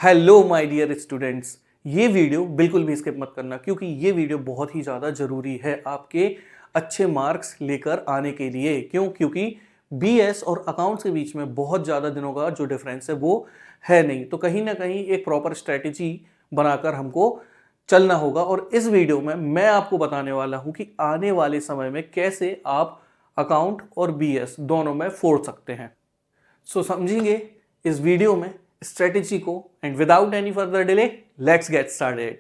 Hello my dear students, ये video बिल्कुल भी स्किप मत करना क्योंकि ये वीडियो बहुत ही ज़्यादा ज़रूरी है आपके अच्छे मार्क्स लेकर आने के लिए। क्योंकि बीएस और अकाउंट्स के बीच में बहुत ज़्यादा दिनों का जो डिफरेंस है वो है नहीं, तो कहीं ना कहीं एक प्रॉपर स्ट्रेटेजी बनाकर हमको चलना होगा। और इस वीडियो में मैं आपको बताने वाला हूँ कि आने वाले समय में कैसे आप अकाउंट और बीएस दोनों में फोड़ सकते हैं। सो समझेंगे इस वीडियो में स्ट्रेटेजी को, and without any further delay let's get started.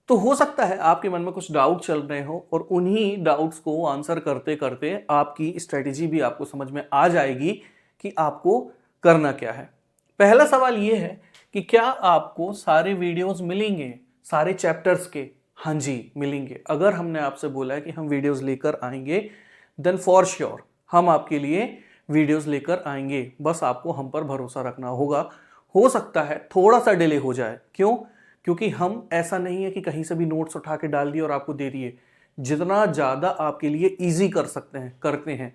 तो हो सकता है आपके मन में कुछ डाउट चल रहे हो और उन्हीं डाउट्स को आंसर करते करते आपकी स्ट्रेटेजी भी आपको समझ में आ जाएगी कि आपको करना क्या है। पहला सवाल यह है कि क्या आपको सारे वीडियोस मिलेंगे सारे चैप्टर्स के? हाँ जी, मिलेंगे। अगर हमने आपसे बोला है कि हम वीडियोस लेकर आएंगे देन फॉर श्योर हम आपके लिए वीडियोस लेकर आएंगे, बस आपको हम पर भरोसा रखना होगा। हो सकता है थोड़ा सा डिले हो जाए, क्यों? क्योंकि हम ऐसा नहीं है कि कहीं से भी नोट्स उठा के डाल दिए और आपको दे दिए। जितना ज़्यादा आपके लिए इजी कर सकते हैं करते हैं,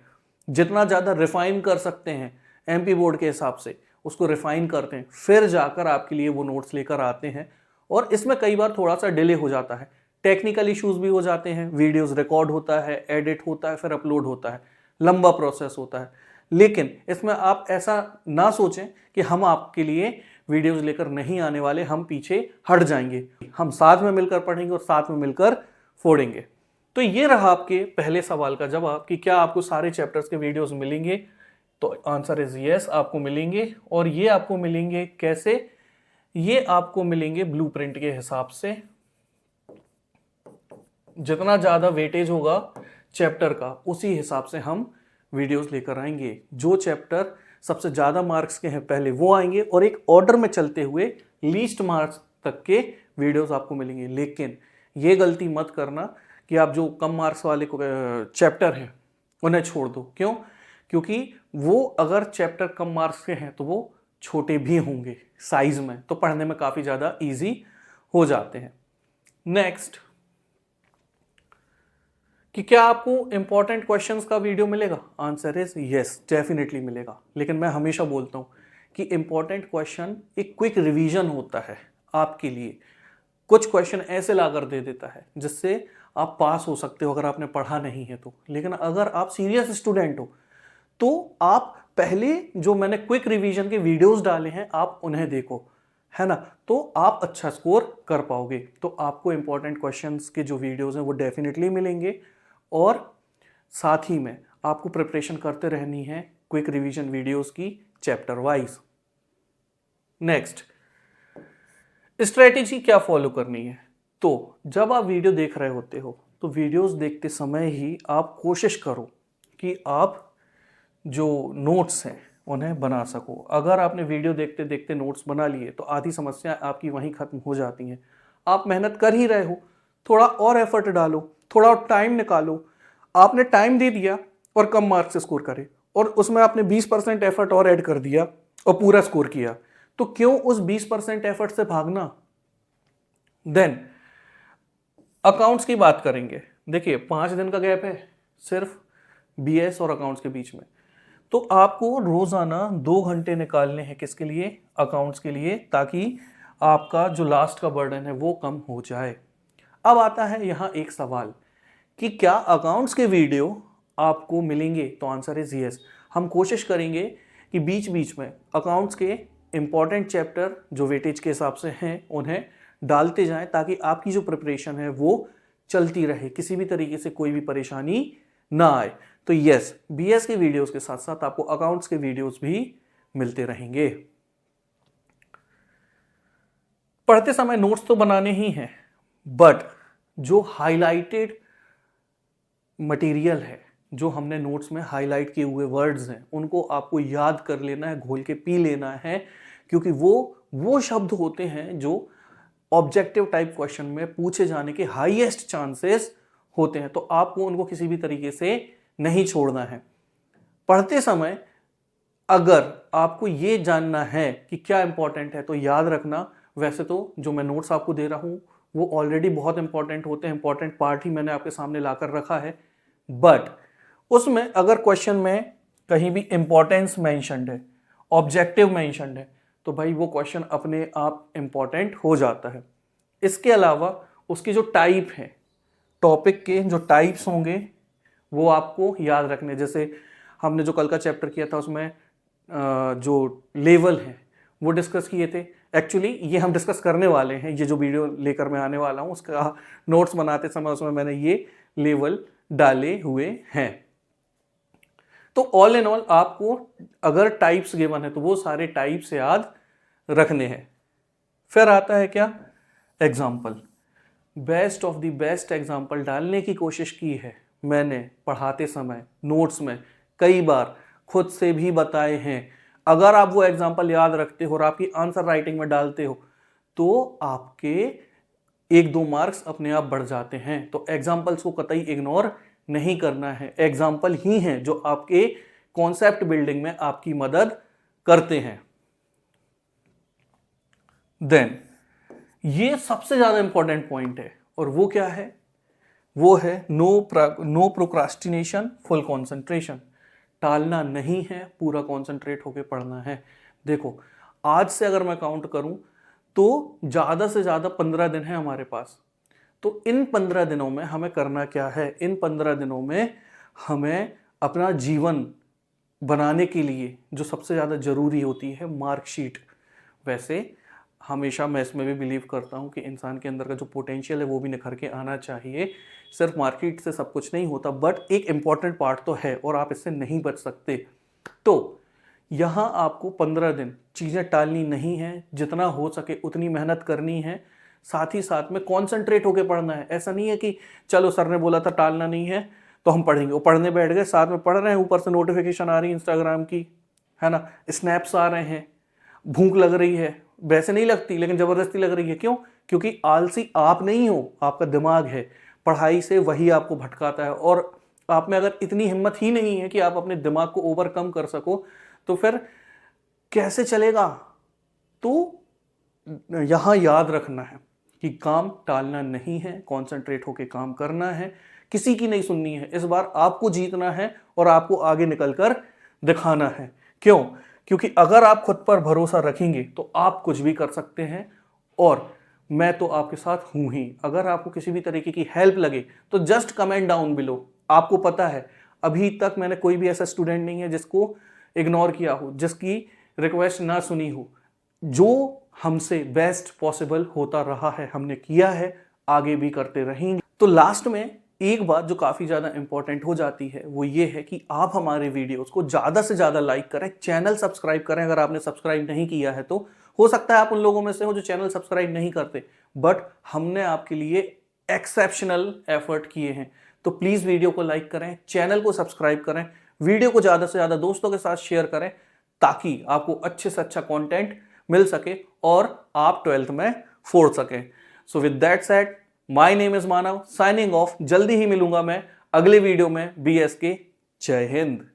जितना ज़्यादा रिफाइन कर सकते हैं एमपी बोर्ड के हिसाब से उसको रिफाइन करते हैं, फिर जाकर आपके लिए वो नोट्स लेकर आते हैं। और इसमें कई बार थोड़ा सा डिले हो जाता है, टेक्निकल इश्यूज भी हो जाते हैं, वीडियोस रिकॉर्ड होता है, एडिट होता है, फिर अपलोड होता है, लंबा प्रोसेस होता है। लेकिन इसमें आप ऐसा ना सोचें कि हम आपके लिए वीडियोस लेकर नहीं आने वाले, हम पीछे हट जाएंगे। हम साथ में मिलकर पढ़ेंगे और साथ में मिलकर फोड़ेंगे। तो ये रहा आपके पहले सवाल का जवाब कि क्या आपको सारे चैप्टर्स के वीडियोस मिलेंगे। तो आंसर इज यस, आपको मिलेंगे। और ये आपको मिलेंगे कैसे? ये आपको मिलेंगे ब्लूप्रिंट के हिसाब से। जितना ज़्यादा वेटेज होगा चैप्टर का उसी हिसाब से हम वीडियोस लेकर आएंगे। जो चैप्टर सबसे ज़्यादा मार्क्स के हैं पहले वो आएंगे और एक ऑर्डर में चलते हुए लीस्ट मार्क्स तक के वीडियोस आपको मिलेंगे। लेकिन ये गलती मत करना कि आप जो कम मार्क्स वाले चैप्टर हैं उन्हें छोड़ दो। क्यों? क्योंकि वो अगर चैप्टर कम मार्क्स के हैं तो वो छोटे भी होंगे साइज में, तो पढ़ने में काफ़ी ज़्यादा ईजी हो जाते हैं। नेक्स्ट, कि क्या आपको इंपॉर्टेंट क्वेश्चंस का वीडियो मिलेगा? आंसर इज यस, डेफिनेटली मिलेगा। लेकिन मैं हमेशा बोलता हूँ कि इंपॉर्टेंट क्वेश्चन एक क्विक रिवीजन होता है आपके लिए। कुछ क्वेश्चन ऐसे लाकर दे देता है जिससे आप पास हो सकते हो अगर आपने पढ़ा नहीं है तो। लेकिन अगर आप सीरियस स्टूडेंट हो तो आप पहले जो मैंने क्विक रिवीजन के वीडियोस डाले हैं आप उन्हें देखो, है ना, तो आप अच्छा स्कोर कर पाओगे। तो आपको इंपॉर्टेंट क्वेश्चंस के जो वीडियोस हैं वो डेफिनेटली मिलेंगे और साथ ही में आपको प्रिपरेशन करते रहनी है क्विक रिवीजन वीडियोस की चैप्टर वाइज। नेक्स्ट, स्ट्रेटेजी क्या फॉलो करनी है? तो जब आप वीडियो देख रहे होते हो तो वीडियोस देखते समय ही आप कोशिश करो कि आप जो नोट्स हैं उन्हें बना सको। अगर आपने वीडियो देखते देखते नोट्स बना लिए तो आधी समस्या आपकी वहीं खत्म हो जाती हैं। आप मेहनत कर ही रहे हो, थोड़ा और एफर्ट डालो, थोड़ा और टाइम निकालो। आपने टाइम दे दिया और कम मार्क्स स्कोर करे और उसमें आपने 20% एफर्ट और ऐड कर दिया और पूरा स्कोर किया, तो क्यों उस 20% एफर्ट से भागना? देन अकाउंट्स की बात करेंगे। देखिए 5 दिन का गैप है सिर्फ बीएस और अकाउंट्स के बीच में, तो आपको रोजाना 2 घंटे निकालने हैं किसके लिए? अकाउंट्स के लिए, ताकि आपका जो लास्ट का बर्डन है वो कम हो जाए। अब आता है यहाँ एक सवाल कि क्या अकाउंट्स के वीडियो आपको मिलेंगे? तो आंसर इज यस। हम कोशिश करेंगे कि बीच बीच में अकाउंट्स के इंपॉर्टेंट चैप्टर जो वेटेज के हिसाब से हैं उन्हें डालते जाएं, ताकि आपकी जो प्रिपरेशन है वो चलती रहे, किसी भी तरीके से कोई भी परेशानी ना आए। तो यस, बीएस के वीडियोस के साथ साथ आपको अकाउंट्स के वीडियोस भी मिलते रहेंगे। पढ़ते समय नोट्स तो बनाने ही हैं, बट जो हाइलाइटेड मटेरियल है, जो हमने नोट्स में हाईलाइट किए हुए वर्ड्स हैं, उनको आपको याद कर लेना है, घोल के पी लेना है। क्योंकि वो शब्द होते हैं जो ऑब्जेक्टिव टाइप क्वेश्चन में पूछे जाने के हाईएस्ट चांसेस होते हैं, तो आपको उनको किसी भी तरीके से नहीं छोड़ना है। पढ़ते समय अगर आपको ये जानना है कि क्या इंपॉर्टेंट है तो याद रखना, वैसे तो जो मैं नोट्स आपको दे रहा हूं वो ऑलरेडी बहुत इंपॉर्टेंट होते हैं, इंपॉर्टेंट पार्ट ही मैंने आपके सामने लाकर रखा है। बट उसमें अगर क्वेश्चन में कहीं भी इंपॉर्टेंस मेंशन्ड है, ऑब्जेक्टिव मेंशन्ड है, तो भाई वो क्वेश्चन अपने आप इंपॉर्टेंट हो जाता है। इसके अलावा उसकी जो टाइप है, टॉपिक के जो टाइप्स होंगे वो आपको याद रखने। जैसे हमने जो कल का चैप्टर किया था उसमें जो लेवल है वो डिस्कस किए थे। एक्चुअली ये हम डिस्कस करने वाले हैं, ये जो वीडियो लेकर मैं आने वाला हूँ उसका नोट्स बनाते समय उसमें मैंने ये लेवल डाले हुए हैं। तो ऑल इन ऑल आपको अगर टाइप्स गिवन है तो वो सारे टाइप्स याद रखने हैं। फिर आता है क्या, example. Best of the best example डालने की कोशिश की है मैंने पढ़ाते समय, नोट्स में कई बार खुद से भी बताए हैं। अगर आप वो एग्जाम्पल याद रखते हो और आपकी आंसर राइटिंग में डालते हो तो आपके 1-2 मार्क्स अपने आप बढ़ जाते हैं। तो एग्जाम्पल्स को कतई इग्नोर नहीं करना है। एग्जाम्पल ही हैं जो आपके कॉन्सेप्ट बिल्डिंग में आपकी मदद करते हैं। देन ये सबसे ज्यादा इंपॉर्टेंट पॉइंट है और वो क्या है, वो है नो प्रोक्रास्टिनेशन, फुल कंसंट्रेशन। टालना नहीं है, पूरा कंसंट्रेट होके पढ़ना है। देखो आज से अगर मैं काउंट करूं तो ज्यादा से ज्यादा 15 दिन है हमारे पास। तो इन 15 दिनों में हमें करना क्या है, इन 15 दिनों में हमें अपना जीवन बनाने के लिए जो सबसे ज़्यादा ज़रूरी होती है मार्कशीट। वैसे हमेशा मैं इसमें भी बिलीव करता हूँ कि इंसान के अंदर का जो पोटेंशियल है वो भी निखर के आना चाहिए। सिर्फ मार्कशीट से सब कुछ नहीं होता, बट एक इम्पॉर्टेंट पार्ट तो है और आप इससे नहीं बच सकते। तो यहाँ आपको 15 दिन चीज़ें टालनी नहीं है, जितना हो सके उतनी मेहनत करनी है, साथ ही साथ में कॉन्सेंट्रेट होकर पढ़ना है। ऐसा नहीं है कि चलो सर ने बोला था टालना नहीं है तो हम पढ़ेंगे, वो पढ़ने बैठ गए, साथ में पढ़ रहे हैं, ऊपर से नोटिफिकेशन आ रही है इंस्टाग्राम की, है ना, स्नैप्स आ रहे हैं, भूख लग रही है, वैसे नहीं लगती लेकिन ज़बरदस्ती लग रही है। क्यों? क्योंकि आलसी आप नहीं हो, आपका दिमाग है, पढ़ाई से वही आपको भटकाता है। और आप में अगर इतनी हिम्मत ही नहीं है कि आप अपने दिमाग को ओवरकम कर सको तो फिर कैसे चलेगा। तो यहाँ याद रखना है कि काम टालना नहीं है, कॉन्सेंट्रेट होकर काम करना है, किसी की नहीं सुननी है। इस बार आपको जीतना है और आपको आगे निकलकर दिखाना है। क्यों? क्योंकि अगर आप खुद पर भरोसा रखेंगे तो आप कुछ भी कर सकते हैं और मैं तो आपके साथ हूं ही। अगर आपको किसी भी तरीके की हेल्प लगे तो जस्ट कमेंट डाउन बिलो। आपको पता है अभी तक मैंने कोई भी ऐसा स्टूडेंट नहीं है जिसको इग्नोर किया हो, जिसकी रिक्वेस्ट ना सुनी हो। जो हमसे बेस्ट पॉसिबल होता रहा है हमने किया है, आगे भी करते रहेंगे। तो लास्ट में एक बात जो काफ़ी ज़्यादा इंपॉर्टेंट हो जाती है वो ये है कि आप हमारे वीडियोस को ज़्यादा से ज़्यादा लाइक करें, चैनल सब्सक्राइब करें। अगर आपने सब्सक्राइब नहीं किया है तो हो सकता है आप उन लोगों में से हो जो चैनल सब्सक्राइब नहीं करते, बट हमने आपके लिए एक्सेप्शनल एफर्ट किए हैं। तो प्लीज़ वीडियो को लाइक करें, चैनल को सब्सक्राइब करें, वीडियो को ज़्यादा से ज़्यादा दोस्तों के साथ शेयर करें ताकि आपको अच्छे से अच्छा कॉन्टेंट मिल सके और आप 12th में फोड़ सकें। So with that said, my name is Manav, signing off. जल्दी ही मिलूंगा मैं अगले वीडियो में। BSK, जय हिंद।